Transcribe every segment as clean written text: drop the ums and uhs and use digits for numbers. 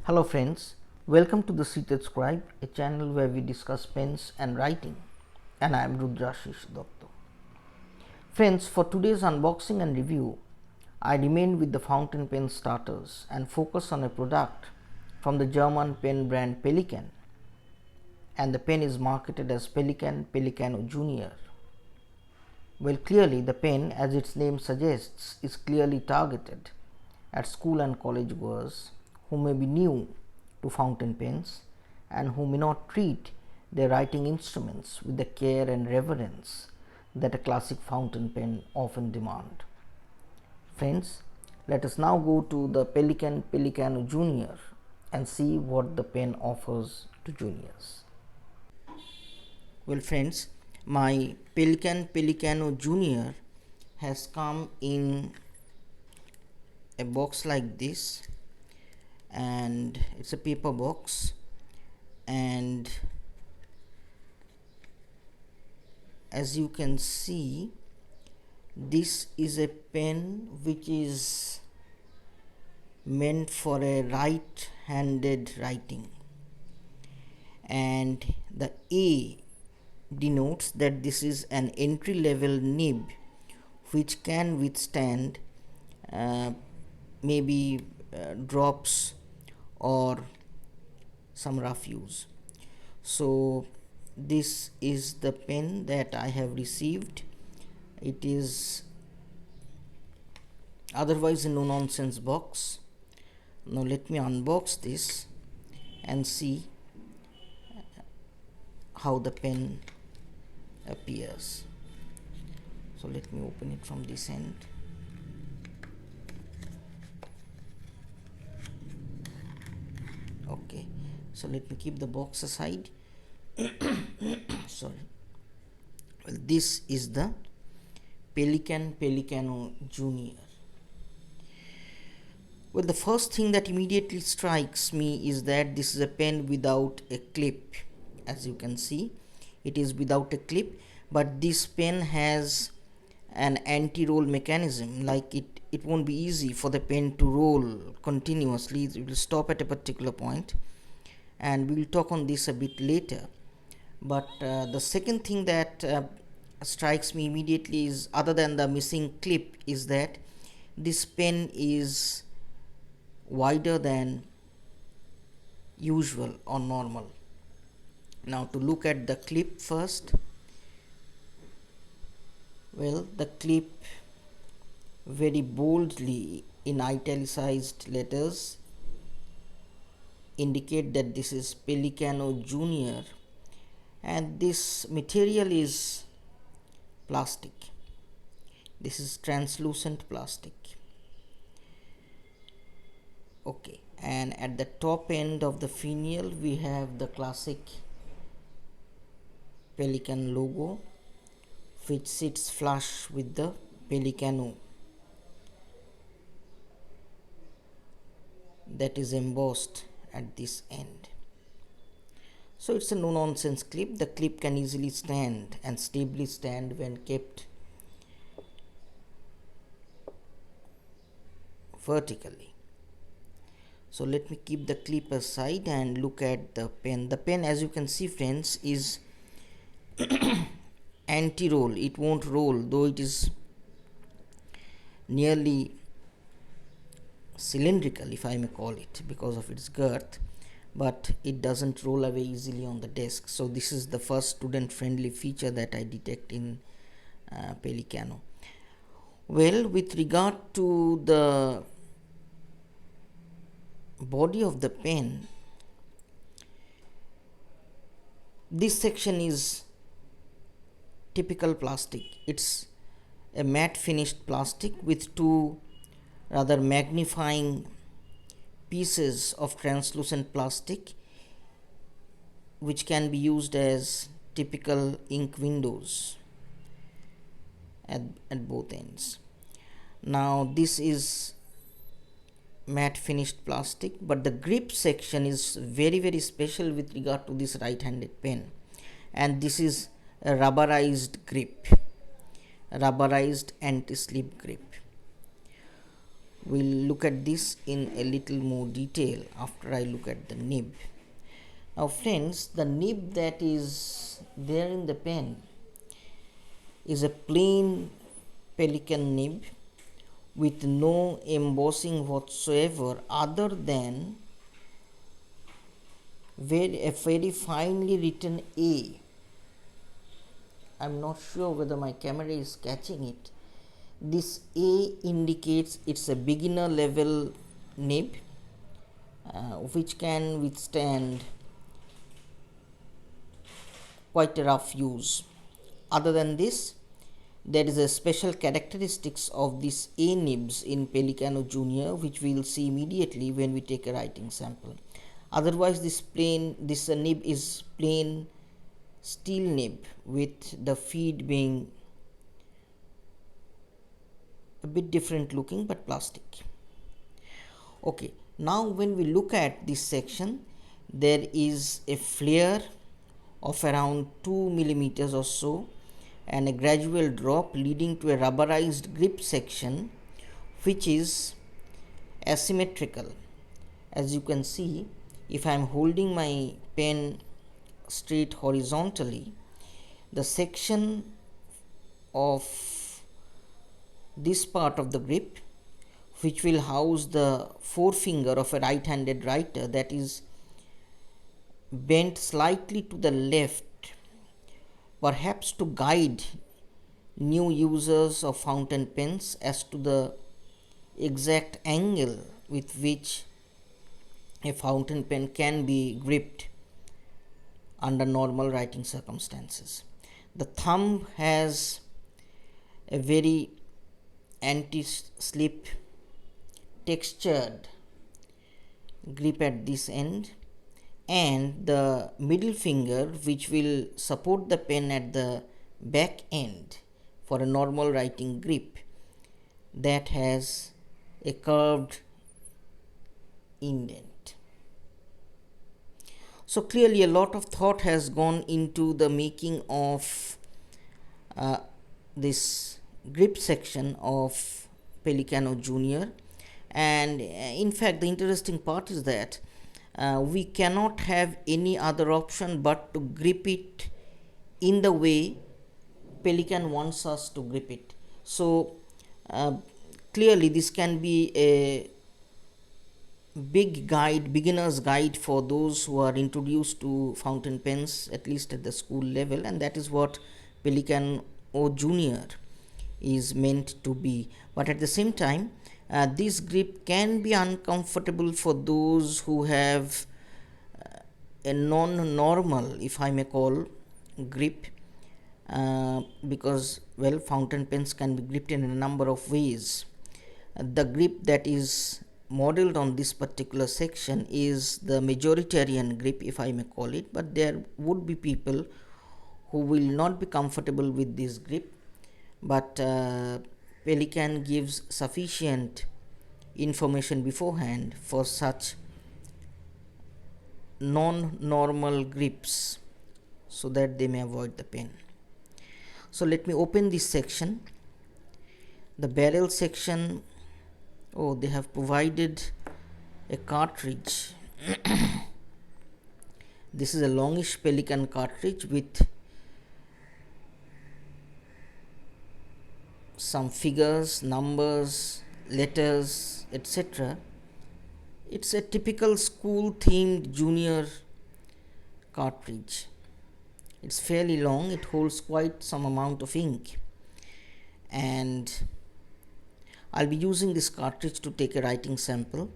Hello friends, welcome to the Seated Scribe, a channel where we discuss pens and writing, and I am Rudrashish Dotto. Friends, for today's unboxing and review, I remain with the fountain pen starters and focus on a product from the German pen brand Pelikan, and the pen is marketed as Pelikano Junior. Well, clearly the pen, as its name suggests, is clearly targeted at school and college goers who may be new to fountain pens and who may not treat their writing instruments with the care and reverence that a classic fountain pen often demand. Friends, let us now go to the Pelikano Junior and see what the pen offers to juniors. Well friends, my Pelikano Junior has come in a box like this, and it's a paper box, and as you can see, this is a pen which is meant for a right-handed writing, and the A denotes that this is an entry-level nib which can withstand maybe drops or some rough use. So this is the pen that I have received. It is otherwise a no nonsense box. Now let me unbox this and see how the pen appears. So let me open it from this end. Okay, so let me keep the box aside. Sorry. Well, this is the Pelikano Junior. Well, the first thing that immediately strikes me is that this is a pen without a clip. As you can see, it is without a clip, but this pen has an anti-roll mechanism. Like it won't be easy for the pen to roll continuously. It will stop at a particular point, and we will talk on this a bit later. But the second thing that strikes me immediately is, other than the missing clip, is that this pen is wider than usual or normal. Now to look at the clip first. Well, the clip very boldly in italicized letters indicate that this is Pelikano Junior, and this material is plastic. This is translucent plastic. Okay, and at the top end of the finial we have the classic Pelikan logo, which sits flush with the Pelikano that is embossed at this end. So it's a no nonsense clip. The clip can easily stand and stably stand when kept vertically. So let me keep the clip aside and look at the pen. The pen, as you can see friends, is anti-roll. It won't roll, though it is nearly cylindrical, if I may call it, because of its girth, but it doesn't roll away easily on the desk. So this is the first student friendly feature that I detect in Pelikano. Well, with regard to the body of the pen, this section is typical plastic. It's a matte finished plastic with two rather magnifying pieces of translucent plastic, which can be used as typical ink windows at both ends. Now this is matte finished plastic, but the grip section is very special with regard to this right-handed pen, and this is a rubberized grip, a rubberized anti-slip grip. We'll look at this in a little more detail after I look at the nib. Now friends, the nib that is there in the pen is a plain Pelikan nib with no embossing whatsoever other than a very finely written A. I'm not sure whether my camera is catching it. This A indicates it's a beginner level nib which can withstand quite a rough use. Other than this, there is a special characteristics of this A nibs in Pelikano Junior which we will see immediately when we take a writing sample. Otherwise, this nib is plain steel nib with the feed being a bit different looking but plastic. Okay, now when we look at this section, there is a flare of around 2 millimeters or so and a gradual drop leading to a rubberized grip section which is asymmetrical. As you can see, if I am holding my pen straight horizontally, the section of this part of the grip which will house the forefinger of a right-handed writer, that is bent slightly to the left, perhaps to guide new users of fountain pens as to the exact angle with which a fountain pen can be gripped under normal writing circumstances. The thumb has a very anti-slip textured grip at this end, and the middle finger which will support the pen at the back end for a normal writing grip, that has a curved indent. So clearly a lot of thought has gone into the making of this grip section of Pelikano Junior, and in fact the interesting part is that we cannot have any other option but to grip it in the way Pelikan wants us to grip it. So clearly this can be a big guide, beginner's guide for those who are introduced to fountain pens, at least at the school level, and that is what Pelikano Junior is meant to be. But at the same time, this grip can be uncomfortable for those who have a non-normal, if I may call, grip, because well, fountain pens can be gripped in a number of ways. The grip that is modeled on this particular section is the majoritarian grip, if I may call it, but there would be people who will not be comfortable with this grip, but Pelikan gives sufficient information beforehand for such non-normal grips so that they may avoid the pen. So let me open this section. The barrel section, oh, they have provided a cartridge. This is a longish Pelikan cartridge with some figures, numbers, letters, etc. It's a typical school themed junior cartridge. It's fairly long, it holds quite some amount of ink, and I'll be using this cartridge to take a writing sample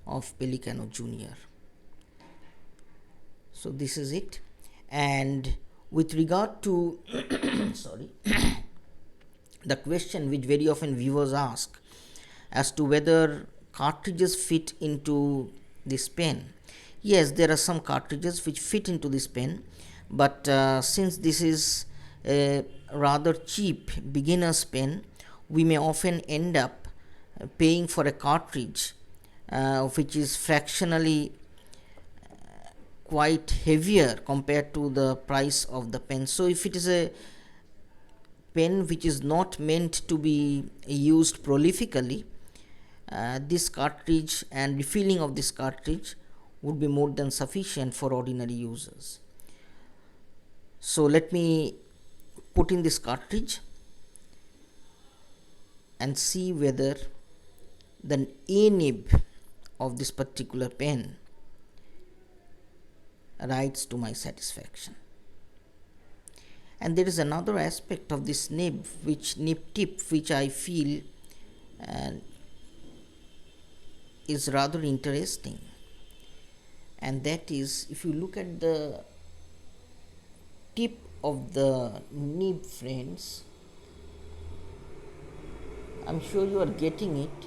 of Pelikano Junior. So this is it. And with regard to sorry, the question which very often viewers ask as to whether cartridges fit into this pen. Yes, there are some cartridges which fit into this pen, but since this is a rather cheap beginner's pen, we may often end up paying for a cartridge which is fractionally quite heavier compared to the price of the pen. So if it is a pen which is not meant to be used prolifically, this cartridge and refilling of this cartridge would be more than sufficient for ordinary users. So let me put in this cartridge and see whether the A nib of this particular pen writes to my satisfaction. And there is another aspect of this nib tip which I feel is rather interesting, and that is, if you look at the tip of the nib, friends, I'm sure you are getting it.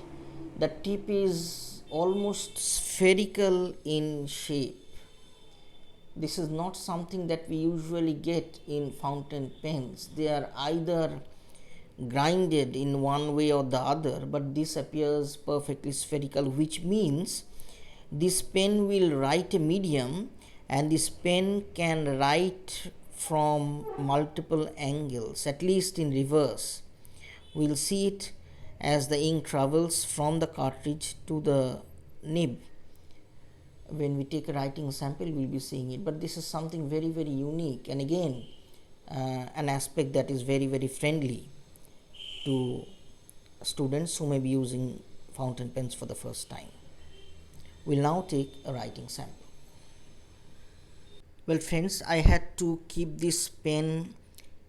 The tip is almost spherical in shape. This is not something that we usually get in fountain pens. They are either grinded in one way or the other, but this appears perfectly spherical, which means this pen will write a medium, and this pen can write from multiple angles, at least in reverse. We'll see it as the ink travels from the cartridge to the nib. When we take a writing sample, we'll be seeing it, but this is something very, very unique, and again an aspect that is very, very friendly to students who may be using fountain pens for the first time. We'll now take a writing sample. Well, friends, I had to keep this pen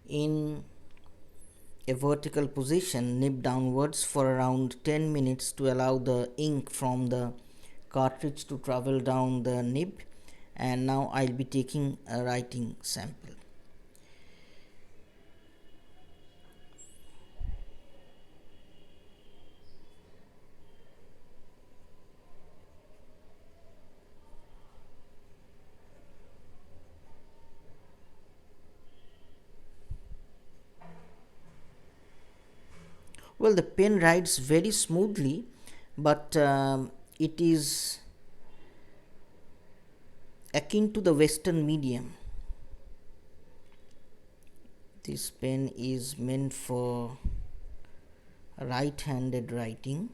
in a vertical position, nib downwards, for around 10 minutes to allow the ink from the cartridge to travel down the nib, and now I'll be taking a writing sample. Well, the pen writes very smoothly, but it is akin to the Western medium. This pen is meant for right-handed writing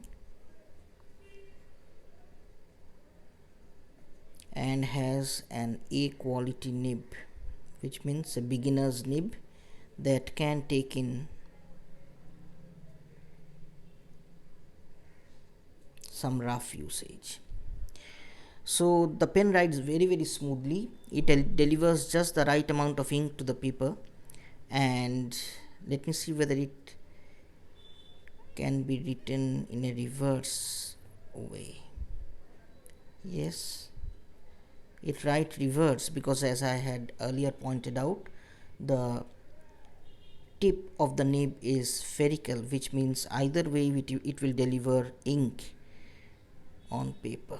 and has an A quality nib, which means a beginner's nib that can take in some rough usage. So the pen writes very, very smoothly. It delivers just the right amount of ink to the paper, and let me see whether it can be written in a reverse way. Yes, it writes reverse, because as I had earlier pointed out, the tip of the nib is spherical, which means either way it will deliver ink on paper.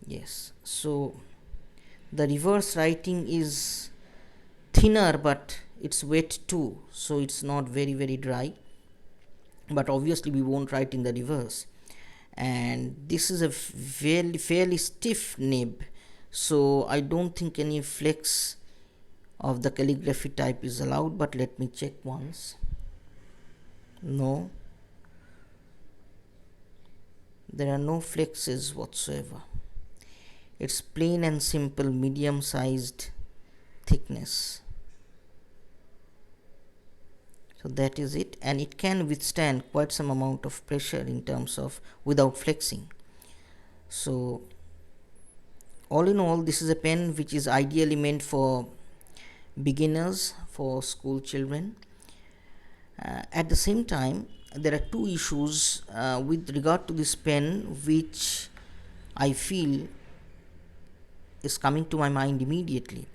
Yes, so the reverse writing is thinner, but it's wet too, so it's not very, very dry, but obviously we won't write in the reverse. And this is a fairly stiff nib, so I don't think any flex of the calligraphy type is allowed, but let me check once. No, there are no flexes whatsoever. It's plain and simple medium sized thickness. So that is it, and it can withstand quite some amount of pressure in terms of without flexing. So all in all, this is a pen which is ideally meant for beginners, for school children. At the same time, there are two issues with regard to this pen which I feel is coming to my mind immediately.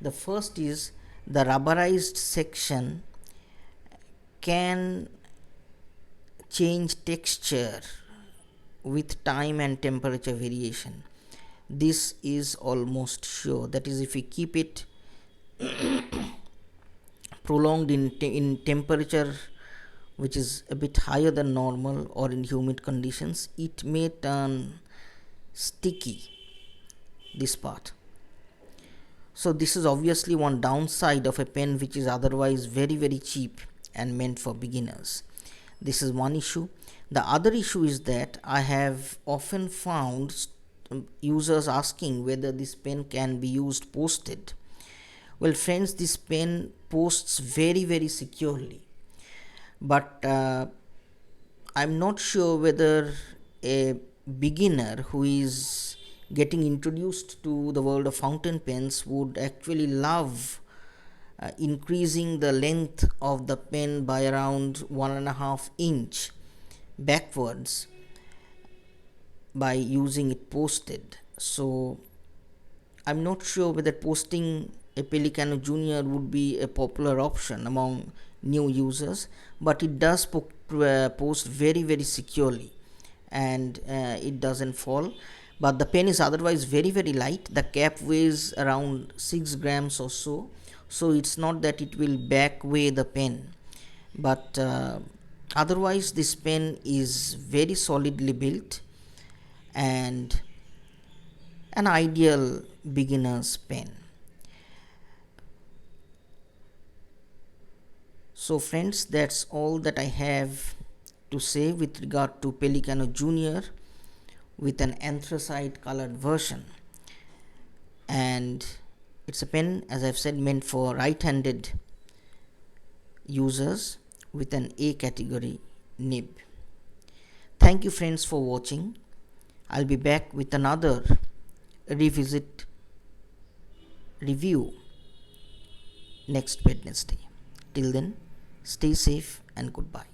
The first is the rubberized section can change texture with time and temperature variation. This is almost sure. That is, if we keep it prolonged in temperature which is a bit higher than normal or in humid conditions, it may turn sticky, this part. So this is obviously one downside of a pen which is otherwise very cheap and meant for beginners. This is one issue. The other issue is that I have often found users asking whether this pen can be used posted. Well friends, this pen posts very securely, but I'm not sure whether a beginner who is getting introduced to the world of fountain pens would actually love increasing the length of the pen by around 1.5 inch backwards by using it posted. So I'm not sure whether posting a Pelikano Junior would be a popular option among new users, but it does post very securely, and it doesn't fall. But the pen is otherwise very light. The cap weighs around 6 grams or so, so it's not that it will back weigh the pen, but otherwise this pen is very solidly built and an ideal beginner's pen. So friends, that's all that I have to say with regard to Pelikano Junior with an anthracite colored version, and it's a pen, as I've said, meant for right-handed users with an A category nib. Thank you friends for watching. I'll be back with another revisit review next Wednesday. Till then, stay safe and goodbye.